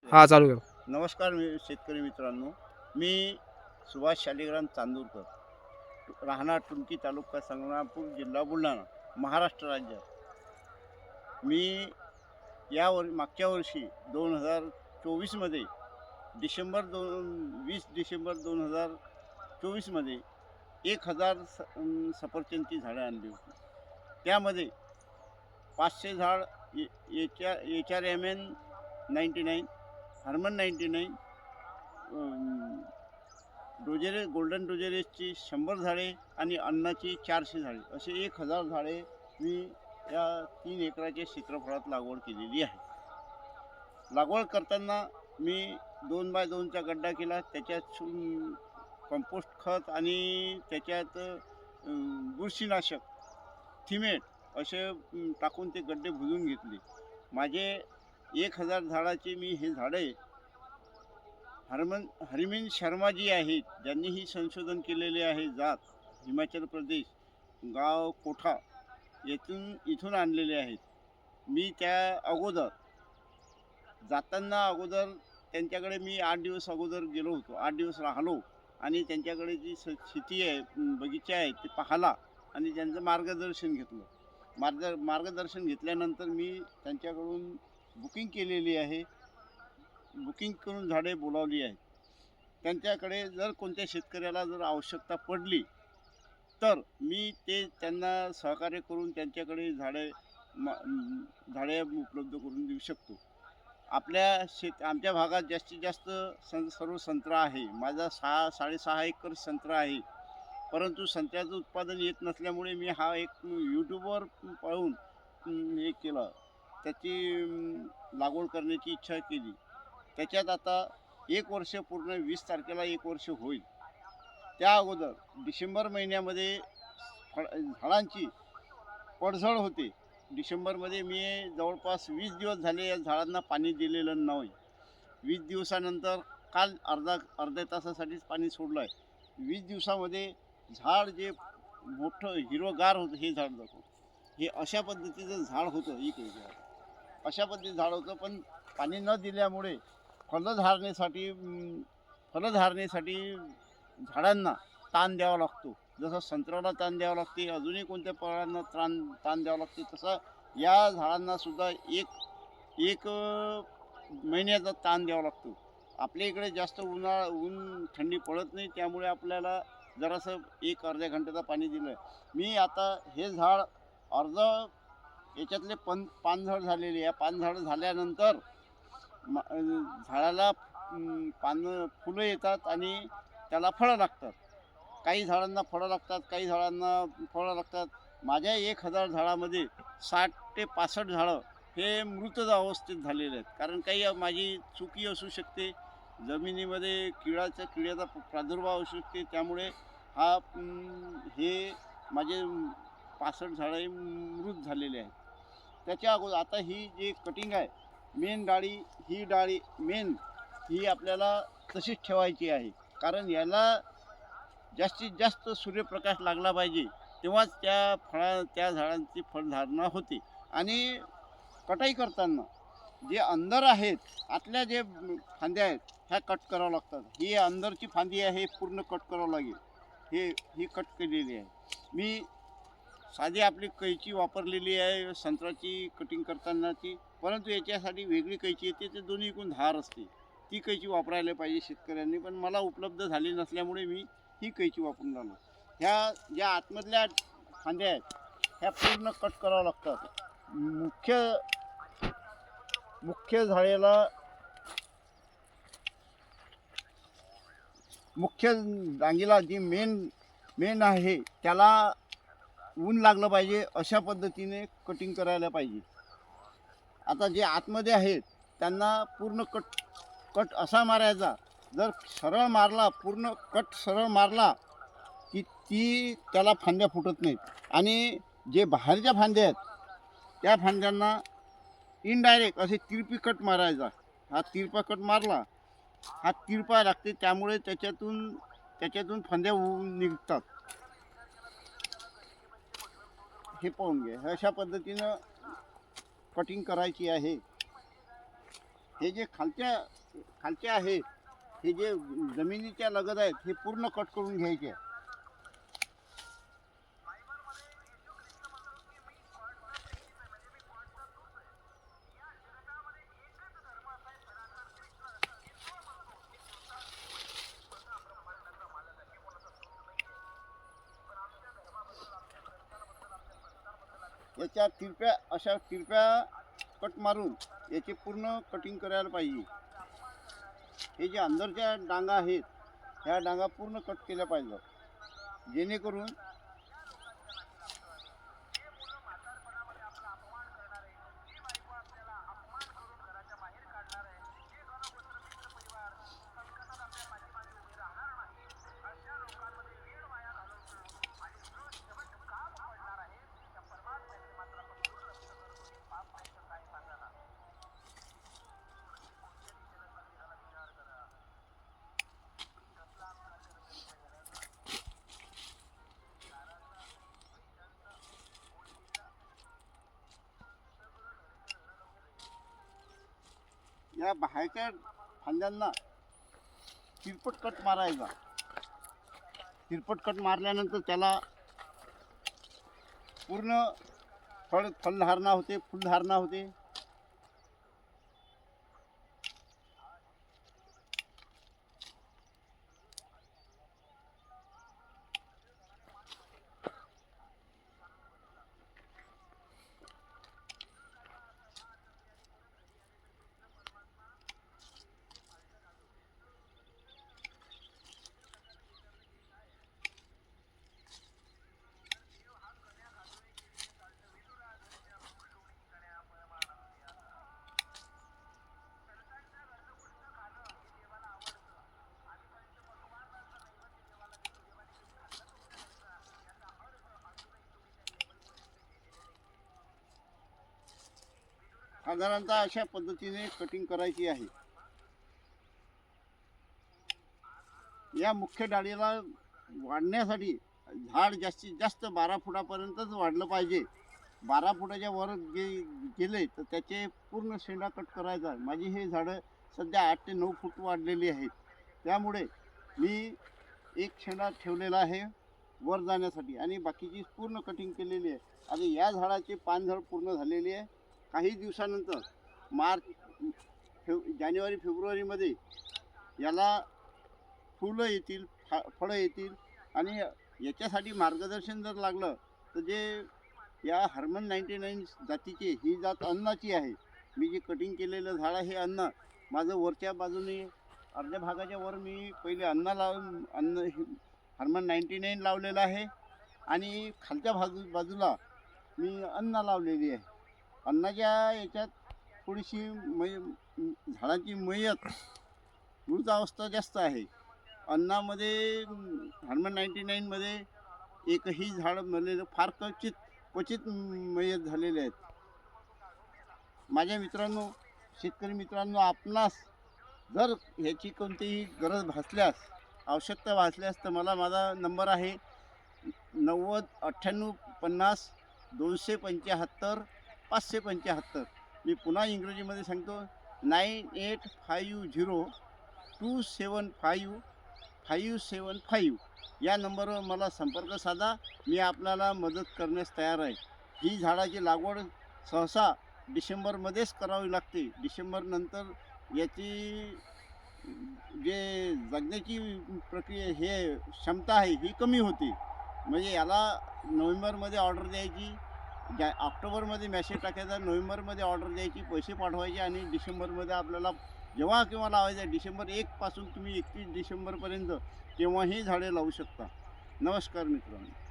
हा चालू कर. नमस्कार शेतकरी मित्रांनो. मी सुभाष शालिग्राम चांदूरकर, राहणार टुमकी, तालुका संग्रामपूर, जिल्हा बुलढाणा, महाराष्ट्र राज्य. मी मागच्या वर्षी 2024मध्ये डिसेंबर 2024मध्ये 1000 सफरचंदची झाडं आणली होती. त्यामध्ये 500 झाड HRMN 99, हर्मन 99, गोल्डन डोजेरेसची 100 झाडे आणि अन्नाची 400 झाडे, असे 1000 झाडे मी या 3 एकराच्या क्षेत्रफळात लागवड केलेली आहे. लागवड करताना मी 2x2चा गड्डा केला. त्याच्यात कंपोस्ट खत आणि त्याच्यात बुरशीनाशक, थिमेट असे टाकून ते गड्डे बुजून घेतले. माझे 1000 झाडाचे मी हे झाडे हरमीन शर्मा जी आहेत, ज्यांनी ही संशोधन केलेले आहे, जात हिमाचल प्रदेश, गाव कोठा इथून आणलेले आहेत. मी त्या अगोदर त्यांच्याकडे मी 8 दिवस अगोदर गेलो होतो. 8 दिवस राहिलो आणि त्यांच्याकडे जी शेती आहे, बगीचा आहे, ते पाहिला आणि त्यांचं मार्गदर्शन घेतलं. मार्गदर्शन घेतल्यानंतर मी त्यांच्याकडून बुकिंग केलेली आहे. बुकिंग करून झाडे बोलावली आहेत. त्यांच्याकडे जर कोणत्या शेतकऱ्याला जर आवश्यकता पडली तर मी त्यांना सहकार्य करून त्यांच्याकडे झाडे उपलब्ध करून देऊ शकतो. आमच्या भागात जास्तीत जास्त सर्व संत्रा आहे. माझा 6.5 एकर संत्रा आहे. परंतु संत्र्याचं उत्पादन येत नसल्यामुळे मी हा एक यूट्यूबवर पाहून हे केलं, त्याची लागवड करण्याची इच्छा केली. त्याच्यात आता 1 वर्ष पूर्ण 20 तारखेला 1 वर्ष होईल. त्या अगोदर डिसेंबर महिन्यामध्ये झाडांची पडझड होते. डिसेंबरमध्ये मी जवळपास 20 दिवस झाले या झाडांना पाणी दिलेलं नाही. 20 दिवसानंतर काल अर्ध्या तासासाठीच पाणी सोडलं आहे. 20 दिवसामध्ये झाड जे मोठं हिरवगार होतं हे झाड दाखव. हे अशा पद्धतीचं झाड होतं. अशा पद्धतीचं झाड होतं, पण पाणी न दिल्यामुळे फलधारणेसाठी झाडांना ताण द्यावा लागतो. जसं संत्र्याला ताण द्यावा लागते, अजूनही कोणत्या फळांना ताण द्यावा लागते, तसं या झाडांना सुद्धा एक महिन्याचा ताण द्यावा लागतो. आपल्या इकडे जास्त ऊन थंडी पडत नाही, त्यामुळे आपल्याला जरासं अर्ध्या घंट्याचं पाणी दिलं. मी आता हे झाड याच्यातले 5 झाड झालेले आहे. 5 झाडं झाल्यानंतर झाडाला फुलं येतात आणि त्याला फळं लागतात. काही झाडांना फळं लागतात, काही झाडांना फळं लागतात. माझ्या 1000 झाडामध्ये 60 ते 65 झाडं हे मृत अवस्थेत झालेले आहेत. कारण काही माझी चुकी असू शकते, जमिनीमध्ये किड्याचा प्रादुर्भाव असू शकते. त्यामुळे हे माझे 65 झाडं मृत झालेले आहेत. त्याच्या अगोदर आता ही जी कटिंग आहे, ही आपल्याला तशीच ठेवायची आहे. कारण याला जास्तीत जास्त सूर्यप्रकाश लागला पाहिजे, तेव्हाच त्या झाडांची फळधारणा होते. आणि कटाई करताना जे अंदर आहेत, आतल्या जे फांद्या आहेत, ह्या कट करावं लागतात. ही अंदरची फांदी आहे, पूर्ण कट करावं लागेल. ही कट केलेली आहे. मी साधी आपली कैची वापरलेली आहे संत्र्याची कटिंग करतानाची, परंतु याच्यासाठी वेगळी कैची येते, ते दोन्ही एकूण धार असते. ती कैची वापरायला पाहिजे शेतकऱ्यांनी, पण मला उपलब्ध झाली नसल्यामुळे मी ही कैची वापरून राहिलो. ह्या ज्या आतमधल्या फांद्या आहेत, ह्या पूर्ण कट कराव्या लागतात. मुख्य डांगीला जी मेन आहे, त्याला ऊन लागलं पाहिजे, अशा पद्धतीने कटिंग करायला पाहिजे. आता जे आतमध्ये आहेत त्यांना पूर्ण कट असा मारायचा, जर पूर्ण कट सरळ मारला की त्याला फांद्या फुटत नाहीत. आणि जे बाहेरच्या फांद्या आहेत त्या फांद्यांना इनडायरेक्ट असे तिरपी कट मारायचा. हा तिरपा कट मारला, हा तिरपा लागते, त्यामुळे त्याच्यातून फांद्या निघतात. हे पाहून घ्या, अशा पद्धतीनं कटिंग करायची आहे. हे जे खालच्या आहेत, हे जे जमिनीच्या लगत आहेत, हे पूर्ण कट करून घ्यायचे. याच्या अशा तिरप्या कट मारून याचे पूर्ण कटिंग करायला पाहिजे. हे जे अंदरच्या डांगा आहेत, ह्या डांगा पूर्ण कट केल्या पाहिजे, जेणेकरून या बाहेरच्या फांद्यांना तिरपट कट मारायचा. तिरपट कट मारल्यानंतर त्याला पूर्ण फलधारणा होते, फुलधारणा होते. साधारणतः अशा पद्धतीने कटिंग करायची आहे. या मुख्य डाळीला वाढण्यासाठी झाड जास्तीत जास्त 12 फुटापर्यंतच वाढलं पाहिजे. 12 फुटाच्या वर गेले तर त्याचे पूर्ण शेंडा कट करायचा. माझी हे झाडं सध्या 8 ते 9 फूट वाढलेली आहेत. त्यामुळे मी एक शेंडा ठेवलेला आहे वर जाण्यासाठी आणि बाकीची पूर्ण कटिंग केलेली आहे. आता या झाडाचे पानझड पूर्ण झालेली आहे. काही दिवसानंतर जानेवारी फेब्रुवारीमध्ये याला फुलं येतील, फळं येतील. आणि याच्यासाठी मार्गदर्शन जर लागलं तर जे या हर्मन 99 जातीची ही जात अन्नाची आहे. मी जे कटिंग केलेलं झाड हे अन्न माझं वरच्या बाजूने अर्ध्या भागाच्या वर मी पहिले अन्न हर्मन 99 लावलेलं आहे आणि खालच्या बाजूला मी अन्न लावलेली आहे. अन्नाच्या याच्यात थोडीशी झाडाची मृत अवस्था जास्त आहे. अन्नामध्ये हर्मन 99मध्ये एकही झाड मरलेलं फार क्वचित मयत झालेले आहेत. माझ्या मित्रांनो, शेतकरी मित्रांनो, आपणास जर ह्याची कोणतीही गरज भासल्यास, आवश्यकता भासल्यास तर माझा नंबर आहे 90 98 50 275 575. मी पुन्हा इंग्रजीमध्ये सांगतो 9850 275 575. या नंबरवर मला संपर्क साधा. मी आपल्याला मदत करण्यास तयार आहे. ही झाडाची लागवड सहसा डिसेंबरमध्येच करावी लागते. डिसेंबरनंतर याची जे जगण्याची प्रक्रिया हे क्षमता आहे ही कमी होते. म्हणजे याला नोव्हेंबरमध्ये ऑर्डर द्यायची, ऑक्टोबरमध्ये मॅसेज टाकायचा, नोव्हेंबरमध्ये ऑर्डर द्यायची, पैसे पाठवायचे आणि डिसेंबरमध्ये आपल्याला जेव्हा केव्हा लावायचं. डिसेंबर 1 पासून तुम्ही 31 डिसेंबरपर्यंत केव्हाही झाडे लावू शकता. नमस्कार मित्रांनो.